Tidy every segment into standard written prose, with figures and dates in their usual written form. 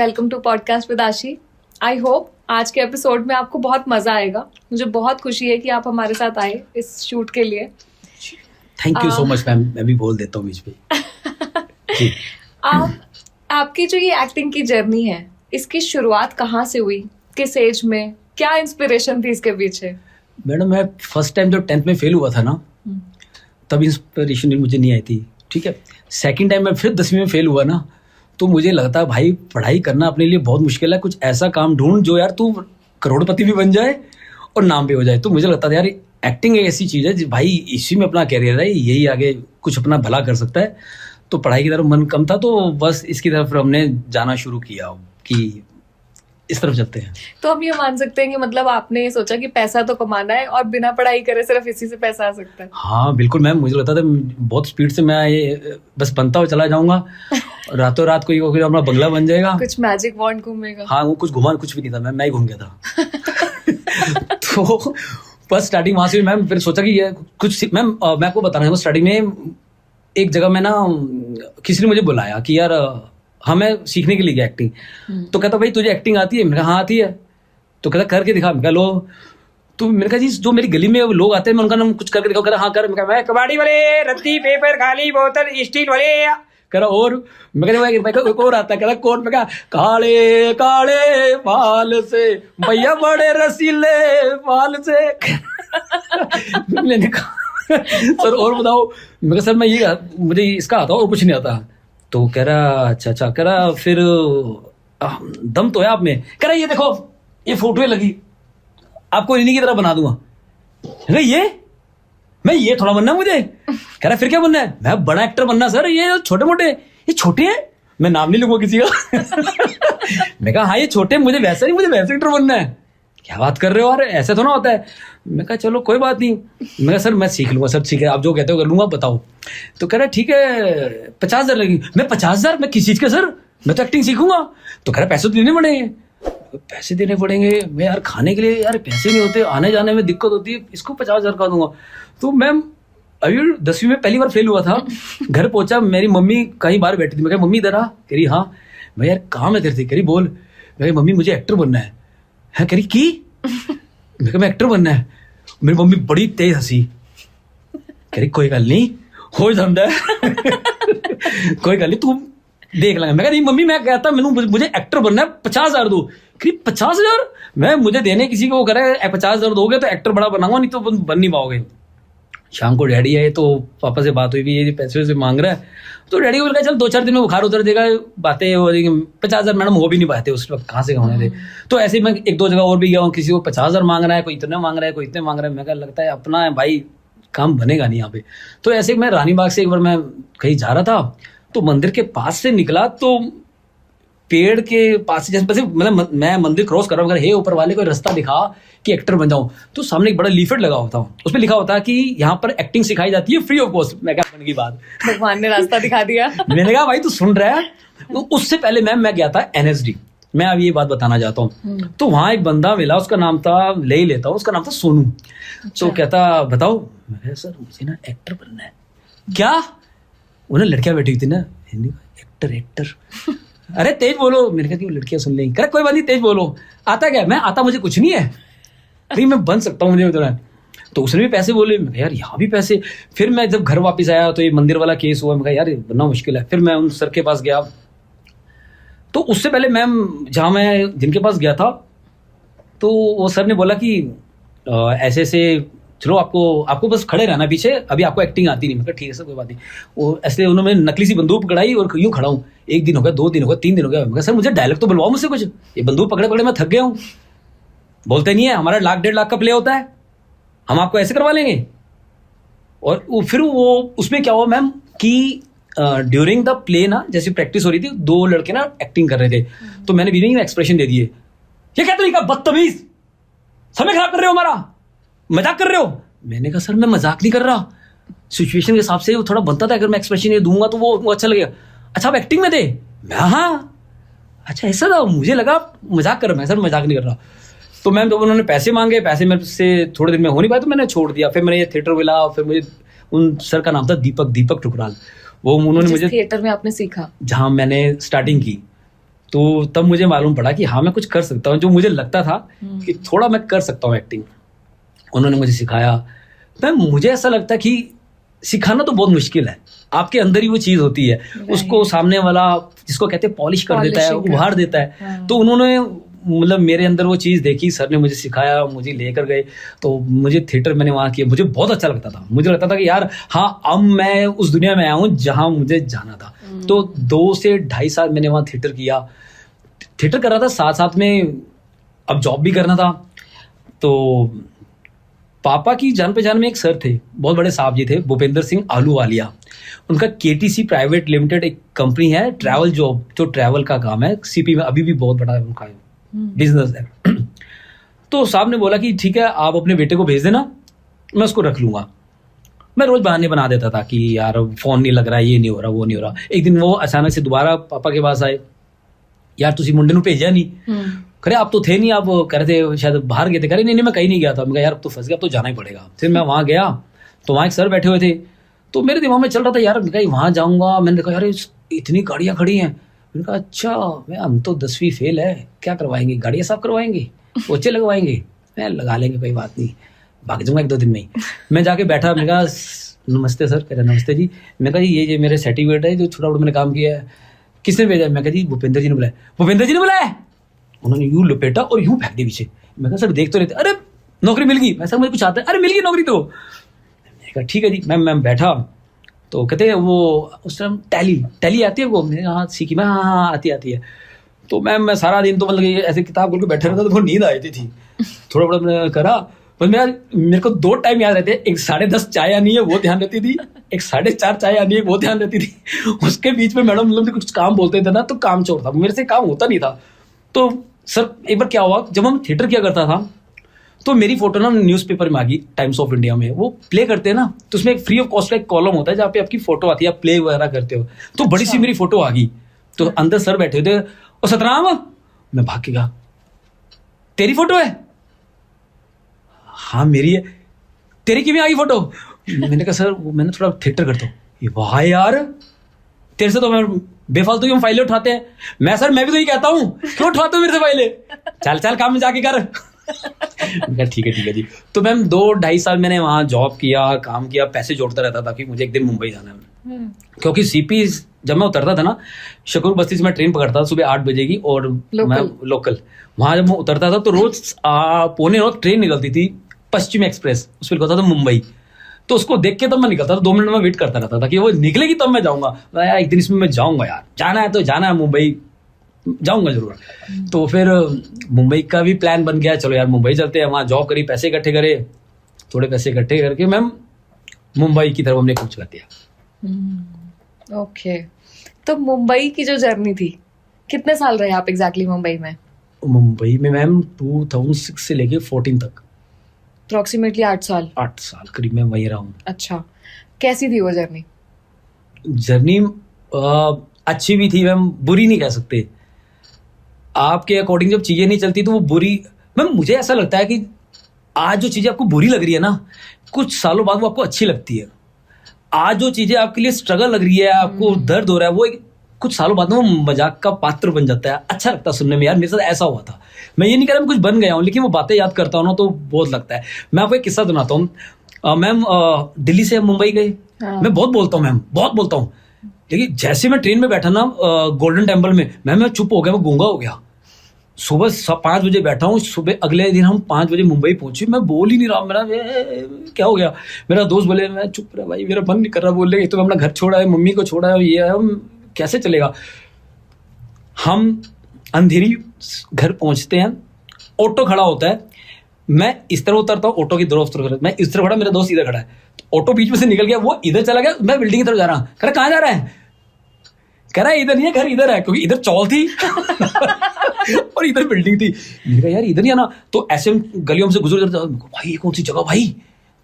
Welcome to podcast with आशी। I hope आज के एपिसोड में आपको बहुत मजा आएगा। मुझे बहुत खुशी है कि आप हमारे साथ आए इस शूट के लिए। Thank you so much ma'am. मैं भी बोल देता हूँ बीच पे। आपकी जो ये एक्टिंग की जर्नी है, इसकी शुरुआत कहाँ से हुई, किस एज में, क्या इंस्पिरेशन थी इसके पीछे? मैडम मैं फर्स्ट टाइम जब 10th में फेल हुआ था ना, तब इंस्पिरेशन मुझे नहीं आई थी। ठीक है, सेकंड टाइम मैं फिर 10वीं में फेल हुआ ना, तो मुझे लगता है भाई पढ़ाई करना अपने लिए बहुत मुश्किल है, कुछ ऐसा काम ढूंढ जो यार तू करोड़पति भी बन जाए और नाम भी हो जाए। तो मुझे लगता था यार एक्टिंग एक ऐसी चीज़ है भाई, इसी में अपना कैरियर है, यही आगे कुछ अपना भला कर सकता है। तो पढ़ाई की तरफ मन कम था, तो बस इसकी तरफ हमने जाना शुरू किया कि इस तरफ चलते हैं। तो हम ये मान सकते हैं कि मतलब आपने ये सोचा कि पैसा तो कमाना है और बिना पढ़ाई करे सिर्फ इसी से पैसा आ सकता है। हाँ बिल्कुल मैम, मुझे लगता था बहुत स्पीड से मैं ये बस बनता हुआ चला जाऊंगा, रातों रात कोई अपना बंगला बन जाएगा, कुछ मैजिक वॉन्ड घूमेगा। हाँ वो कुछ घुमा कुछ भी नहीं था, मैं ही घूम गया था। तो बस स्टार्टिंग वहां से मैम, फिर सोचा कि ये कुछ मैम मैं आपको बताना है, स्टार्टिंग में एक जगह में ना किसी ने मुझे बुलाया कि यार हमें सीखने के लिए गया एक्टिंग। तो कहता भाई तुझे एक्टिंग आती है? मैंने कहा हाँ आती है। तो कहता करके दिखा। मैं कहा लो। तो मैंने कहा जी जो मेरी गली में लोग आते हैं मैं उनका नाम कुछ करके दिखाओ। कह रहा हाँ कर। मैं कबाड़ी वाले, रत्ती, पेपर, खाली बोतल, स्टील वाले। कह रहा और? मैं कहता और आता है। कह रहा कौन? मैं कहा काले काले बाल से भैया बड़े रसीले बाल से। मैंने कहा सर और बताओ। मैं कहा सर मैं ये मुझे इसका आता और कुछ नहीं आता। तो कह रहा अच्छा। कह रहा फिर दम तो है आप में। कह रहा ये देखो ये फोटो लगी, आपको इन्हीं की तरह बना दूंगा। ये मैं ये थोड़ा बनना मुझे। कह रहा फिर क्या बनना है? मैं बड़ा एक्टर बनना सर, ये छोटे मोटे ये छोटे हैं, मैं नाम नहीं लूंगा किसी का। मैं कहा हाँ ये छोटे, मुझे वैसा नहीं, मुझे वैसे एक्टर बनना है। क्या बात कर रहे हो यार, ऐसा तो ना होता है। मैं कहा चलो कोई बात नहीं। मैं कहा सर मैं सीख लूंगा सर, ठीक है आप जो कहते हो कर लूंगा, बताओ। तो कह रहा ठीक है 50,000 लगेगी। मैं 50,000? मैं किस चीज के सर, मैं तो एक्टिंग सीखूंगा। तो कह रहा पैसे तो देने पड़ेंगे। पैसे देने पड़ेंगे? मैं यार खाने के लिए यार पैसे नहीं होते, आने जाने में दिक्कत होती है, इसको 50,000 का दूंगा। तो मैम अभी 10वीं में पहली बार फेल हुआ था। घर पहुंचा, मेरी मम्मी कहीं बाहर बैठी थी। मैं कहा मम्मी इधर आ। कह रही हाँ। मैं यार काम है तेरे से। कह रही बोल। मैं मम्मी मुझे एक्टर बनना है। कह रही की? मैं कहा मैं एक्टर बनना है। मेरी मम्मी बड़ी तेज हंसी। कह रही कोई गल नहीं हो जाता है। कोई गल नहीं तू देख लेंगे। मैं कहा नहीं मम्मी मैं कहता मुझे एक्टर बनना है, 50,000 दो। कह 50,000? मैं मुझे देने किसी को करे 50,000 दोगे तो एक्टर बड़ा बनाऊंगा, नहीं तो बन नहीं पाओगे। शाम को डैडी आए तो पापा से बात हुई भी ये पैसे से मांग रहा है। तो डैडी को बोला चल 2-4 दिन में बुखार उतर देगा, बातें हो रही। 50,000 मैडम हो भी नहीं पाते उस वक्त, कहाँ से कमाने थे। तो ऐसे ही मैं 1-2 जगह और भी गया हूँ, किसी को 50,000 मांग रहा है, कोई इतने मांग रहा है, कोई इतने मांग रहा है। मैं कहा लगता है अपना है भाई, काम बनेगा नहीं यहाँ पे। तो ऐसे मैं रानी बाग से एक बार मैं कहीं जा रहा था, तो मंदिर के पास से निकला, तो पेड़ के पास से जैसे मतलब मैं मंदिर क्रॉस कर रहा हूँ, हे ऊपर वाले कोई रास्ता दिखा कि एक्टर बन जाऊं। तो सामने एक बड़ा लीफलेट लगा होता हूँ, उसमें लिखा होता है कि यहाँ पर एक्टिंग सिखाई जाती है फ्री ऑफ कॉस्ट। मैं क्या बन की बात, भगवान ने रास्ता दिखा दिया। मैंने कहा भाई तू सुन रहा है। तो उससे पहले मैं गया था NSD। मैं अब ये बात बताना चाहता हूँ। तो वहां एक बंदा मिला, उसका नाम था, ले ही लेता हूँ, उसका नाम था सोनू। तो कहता बताओ। मैं सर मुझे ना एक्टर बनना है। क्या? उन्हें लड़कियां बैठी हुई थी ना, एक्टर अरे तेज बोलो। मैंने कहा लड़कियां सुन लेंगी। कह कोई बात नहीं तेज बोलो। आता क्या? मैं आता मुझे कुछ नहीं है, भाई मैं बन सकता हूँ, मुझे उतना। तो उसने भी पैसे बोले। मैं यार यहाँ भी पैसे। फिर मैं जब घर वापस आया तो ये मंदिर वाला केस हुआ। मैं कहा यार बनना मुश्किल है। फिर मैं उन सर के पास गया। तो उससे पहले मैम जहाँ मैं जिनके पास गया था, तो वो सर ने बोला कि ऐसे ऐसे चलो आपको बस खड़े रहना पीछे, अभी आपको एक्टिंग आती नहीं। मैं कहा ठीक है सर कोई बात नहीं। वो ऐसे उन्होंने नकली सी बंदूक पकड़ाई और यूं खड़ा हूँ। 1 दिन हो गया, 2 दिन हो गया, 3 दिन हो गया। मैं कहा सर मुझे डायलॉग तो बुलवाओ मुझसे कुछ, ये बंदूक पकड़े पकड़े मैं थक गया हूँ। बोलते नहीं है हमारा 1,00,000-1.5 लाख का प्ले होता है, हम आपको ऐसे करवा लेंगे। और फिर वो उसमें क्या हुआ मैम कि ड्यूरिंग द प्ले ना, जैसे प्रैक्टिस हो रही थी, 2 लड़के ना एक्टिंग कर रहे थे। तो मैंने बीवी में एक्सप्रेशन दे दिए, ये क्या तरीका, बदतमीज, समय खराब कर रहे हो हमारा, मजाक कर रहे हो। मैंने कहा सर मैं मजाक नहीं कर रहा, सिचुएशन के हिसाब से वो थोड़ा बनता था, अगर मैं एक्सप्रेशन ये दूंगा तो वो अच्छा लगेगा। अच्छा आप एक्टिंग में थे? मैं हाँ। अच्छा ऐसा था, मुझे लगा मजाक कर रहा। मैं सर मजाक नहीं कर रहा। तो मैम जब उन्होंने पैसे मांगे, पैसे मेरे से थोड़े दिन में हो नहीं पाए तो मैंने छोड़ दिया। फिर मैंने ये थिएटर मिला, फिर मुझे उन सर का नाम था दीपक टुकराल, वो उन्होंने मुझे थिएटर में आपने सीखा जहाँ मैंने स्टार्टिंग की। तो तब मुझे मालूम पड़ा कि हाँ मैं कुछ कर सकता हूँ, जो मुझे लगता था कि थोड़ा मैं कर सकता हूँ एक्टिंग। उन्होंने मुझे सिखाया। मैम मुझे ऐसा लगता है कि सिखाना तो बहुत मुश्किल है, आपके अंदर ही वो चीज़ होती है, उसको सामने वाला जिसको कहते हैं पॉलिश कर देता है, उभार देता है। तो उन्होंने मतलब मेरे अंदर वो चीज़ देखी, सर ने मुझे सिखाया, मुझे लेकर गए। तो मुझे थिएटर मैंने वहाँ किया, मुझे बहुत अच्छा लगता था। मुझे लगता था कि यार हाँ अब मैं उस दुनिया में आया हूँ जहाँ मुझे जाना था। तो 2 से 2.5 साल मैंने वहाँ थिएटर किया, थिएटर कर रहा था, साथ साथ में अब जॉब भी करना था। तो पापा की जान पहचान में एक सर थे, बहुत बड़े साहब जी थे, भूपेंद्र सिंह आलूवालिया। उनका KTC प्राइवेट लिमिटेड एक कंपनी है, ट्रैवल जॉब, जो ट्रैवल का काम है, CP में अभी भी बहुत बड़ा उनका बिजनेस है। तो साहब ने बोला कि ठीक है आप अपने बेटे को भेज देना, मैं उसको रख लूंगा। मैं रोज बहाने बना देता था कि यार फोन नहीं लग रहा, ये नहीं हो रहा, वो नहीं हो रहा। एक दिन वो अचानक से दोबारा पापा के पास आए, यार तुसी मुंडे नूं भेजा नहीं? करे आप तो थे नहीं, आप कह रहे थे शायद बाहर गए थे। करे नहीं मैं कहीं नहीं गया था। मैं कहा यार अब तो फंस गया, अब तो जाना ही पड़ेगा। फिर मैं वहाँ गया तो वहाँ एक सर बैठे हुए थे, तो मेरे दिमाग में चल रहा था यार मैं कहीं वहाँ जाऊँगा। मैंने कहा यार इतनी गाड़ियाँ खड़ी हैं। मैंने कहा अच्छा मैं हम तो 10वीं फेल है, क्या करवाएंगे, गाड़ियाँ साफ करवाएंगे, पोछे लगवाएंगे, मैं लगा लेंगे कोई बात नहीं, भाग जाऊँगा 1-2 दिन में ही। मैं जाके बैठा, मैंने कहा नमस्ते सर। कह रहे नमस्ते जी। मैं कहा जी ये मेरे सर्टिफिकेट है जो छोटा मोटा मैंने काम किया है, किसने भेजा? मैं कहा जी भूपेंद्र जी ने बुलाया। भूपेंद्र जी ने बुलाया? उन्होंने यूं लपेटा और यूं फेंक दिया पीछे। मैं कहा सर देख तो रहते, अरे नौकरी मिल गई। मैं सर मुझे कुछ आता है? अरे मिल गई नौकरी तो। मैंने कहा ठीक है जी। मैं बैठा तो कहते हैं वो उस टाइम टैली आती है वो? मैंने कहा हाँ सीखी मैं, हाँ आती है। तो मैं सारा दिन तो मतलब ऐसे किताब खोल के बैठे रहता, तो नींद आई थी। थोड़ा बड़ा मैंने करा, पर मेरे को 2 टाइम याद रहते हैं, एक 10:30 चाय आनी है वो ध्यान रहती थी, एक 4:30 चाय आनी है वो ध्यान रहती थी। उसके बीच में मैडम मतलब कुछ काम बोलते थे ना तो काम चोर था, मेरे से काम होता नहीं था। तो सर एक बार क्या हुआ, जब हम थिएटर किया करता था तो मेरी फोटो ना न्यूज़पेपर में आ गई, टाइम्स ऑफ इंडिया में। वो प्ले करते हैं ना तो उसमें एक फ्री ऑफ कॉस्ट का एक कॉलम होता है जहाँ पे आपकी फोटो आती है, आप प्ले वगैरह करते हो। तो बड़ी सी मेरी फोटो आ गई, तो अंदर सर बैठे थे, और सतराम, मैं भाग के कहा तेरी फोटो है? हाँ मेरी है। तेरी क्यों आ गई फोटो? मैंने कहा सर मैंने थोड़ा थिएटर करता हूँ। ये वाह यार, तेरे से तो मैं बेफालतू की फाइलें उठाते हैं। मैं भी तो ये कहता हूँ, क्यों उठवाते हो मेरे से फाइलें? चल काम में जाके कर। ठीक है जी। तो मैम 2-2.5 साल मैंने वहाँ जॉब किया, काम किया, पैसे जोड़ता रहता था कि मुझे एक दिन मुंबई जाना है। क्योंकि CP जब मैं उतरता था ना, शकूर बस्ती से मैं ट्रेन पकड़ता था सुबह 8 बजे की, और मैं लोकल वहाँ जब मैं उतरता था तो रोज 8:45 ट्रेन निकलती थी, पश्चिम एक्सप्रेस, उस पर लिखा था मुंबई। तो उसको देख के तब मैं निकलता था, 2 मिनट में वेट करता रहता था कि वो निकलेगी तब मैं जाऊँगा। यार एक दिन इसमें मैं जाऊँगा, यार जाना है तो जाना है, मुंबई जाऊँगा जरूर। तो फिर मुंबई का भी प्लान बन गया, चलो यार मुंबई चलते हैं। वहाँ जॉब करी, पैसे इकट्ठे करे, थोड़े पैसे इकट्ठे करके मैम मुंबई की तरफ हमने कूच कर दिया। ओके, तो मुंबई की जो जर्नी थी, कितने साल रहे आप एग्जैक्टली मुंबई में? मुंबई में मैम 2006 से लेके 14 तक, अप्रोक्सीमेटली 8 साल। 8 साल करीब मैं वहीं रहा हूँ। अच्छा, कैसी थी वो जर्नी? जर्नी अच्छी भी थी मैम, बुरी नहीं कह सकते। आपके अकॉर्डिंग जब चीजें नहीं चलती तो वो बुरी। मैम मुझे ऐसा लगता है कि आज जो चीजें आपको बुरी लग रही है ना, कुछ सालों बाद वो आपको अच्छी लगती है। आज जो चीजें आपके लिए स्ट्रगल लग रही है, आपको दर्द हो रहा है, वो कुछ सालों बाद में वो मजाक का पात्र बन जाता है। अच्छा लगता है सुनने में, यार मेरे साथ ऐसा हुआ था। मैं ये नहीं कह रहा मैं कुछ बन गया हूँ, लेकिन वो बातें याद करता हूँ ना तो बहुत लगता है। मैं आपको एक किस्सा सुनाता हूँ। मैम दिल्ली से मुंबई गए, मैं बहुत बोलता हूँ मैम, बहुत बोलता हूँ, लेकिन जैसे मैं ट्रेन में बैठा ना गोल्डन टेम्पल में, मैं चुप हो गया, मैं गूंगा हो गया। सुबह 5 बजे बैठा हूँ, सुबह अगले दिन हम 5 बजे मुंबई पहुंचे, मैं बोल ही नहीं रहा। मेरा क्या हो गया? मेरा दोस्त बोले मैं चुप रहा भाई, मेरा मन नहीं कर रहा बोलने, तो मैं अपना घर छोड़ा है, मम्मी को छोड़ा है, ये है, कैसे चलेगा। हम अंधेरी घर पहुंचते हैं, ऑटो खड़ा होता है, मैं इस तरह उतरता हूँ, ऑटो की तरफ मैं इस तरह खड़ा, मेरा दोस्त इधर खड़ा है, ऑटो बीच में से निकल गया, वो इधर चला गया, मैं बिल्डिंग की तरफ जा रहा हूँ। कह रहा कहाँ जा रहा है? कह रहा है इधर नहीं है, घर इधर है, क्योंकि इधर चौल थी और इधर बिल्डिंग थी। मैंने कहा यार इधर नहीं आना। तो ऐसे गलियों में से गुजर जाता, भाई कौन सी जगह भाई?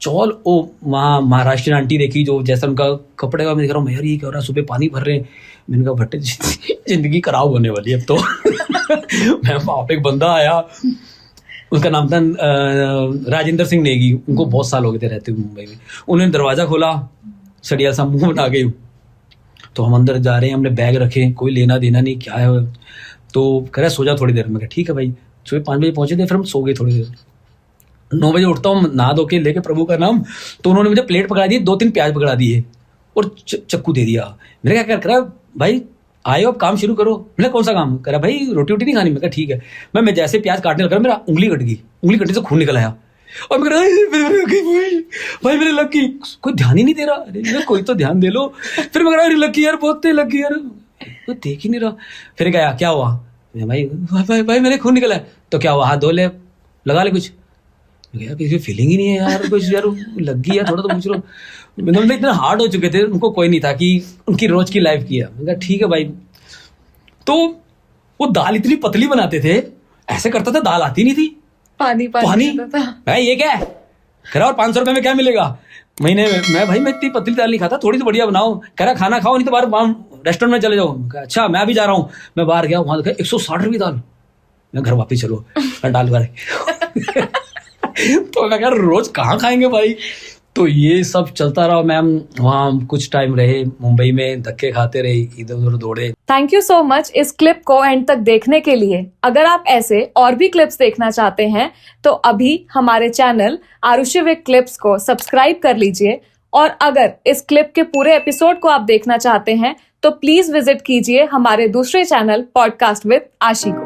चौल। ओ वहाँ महाराष्ट्रियन आंटी देखी, जो जैसा उनका कपड़े का, मैं देख रहा हूँ यार ये क्या हो रहा है, सुबह पानी भर रहे हैं। मैंने कहा भट्टे जिंदगी खराब होने वाली है अब तो। मैं वहाँ पे एक बंदा आया, उसका नाम था राजेंद्र सिंह नेगी, उनको बहुत साल हो गए थे रहते हुए मुंबई में। उन्होंने दरवाजा खोला, सड़िया सा मुंह बना गई। तो हम अंदर जा रहे हैं, हमने बैग रखे, कोई लेना देना नहीं, क्या है। तो कह रहा सो जा थोड़ी देर में। कहा ठीक है भाई। सुबह 5 बजे पहुंचे थे, फिर हम सो गए थोड़ी देर। 9 बजे उठता हूँ नहा धो के लेके प्रभु का नाम, तो उन्होंने मुझे प्लेट पकड़ा दी, 2-3 प्याज पकड़ा दिए और चक्कू दे दिया। मैंने क्या करा भाई आए हो अब काम शुरू करो। मैंने कौन सा काम करा भाई, रोटी वोटी नहीं खानी। मैं कहा ठीक है। मैं जैसे प्याज काटने लगा मेरा उंगली कट गई, उंगली कटने से खून निकल आया और मैं भाई मेरे लग गई, कोई ध्यान ही नहीं दे रहा। अरे कोई तो ध्यान दे लो। फिर मैं कह लग गई यार, बहुत तेज लग गई यार, कोई देख ही नहीं रहा। फिर गया क्या हुआ, भाई मेरे खून निकला है। तो क्या हुआ, हाथ धो ले, लगा ले कुछ। यार किसी फीलिंग ही नहीं है यार, कुछ यार लग गई यार, थोड़ा तो पूछ लो। मतलब इतना हार्ड हो चुके थे, उनको कोई नहीं था कि उनकी रोज की लाइफ की है। मैंने कहा ठीक है भाई। तो वो दाल इतनी पतली बनाते थे, ऐसे करता था दाल आती नहीं थी, पानी था। भाई ये क्या है, कह रहा और 500 रुपए में क्या मिलेगा महीने में। मैं भाई मैं इतनी पतली दाल नहीं खाता, थोड़ी तो बढ़िया बनाओ। कह रहा खाना खाओ नहीं तो बाहर रेस्टोरेंट में चले जाओ। अच्छा मैं भी जा रहा हूँ। मैं बाहर गया, वहां देखा 160 रुपये दाल। मैं घर वापिस चलो डाल कर। तो मैं कह रोज कहाँ खाएंगे भाई। तो ये सब चलता रहा मैम। वहाँ कुछ टाइम रहे मुंबई में, धक्के खाते रहे, इधर उधर दौड़े। थैंक यू सो मच इस क्लिप को एंड तक देखने के लिए। अगर आप ऐसे और भी क्लिप्स देखना चाहते हैं तो अभी हमारे चैनल आरुषि विद क्लिप्स को सब्सक्राइब कर लीजिए। और अगर इस क्लिप के पूरे एपिसोड को आप देखना चाहते हैं तो प्लीज विजिट कीजिए हमारे दूसरे चैनल पॉडकास्ट विद आशी को।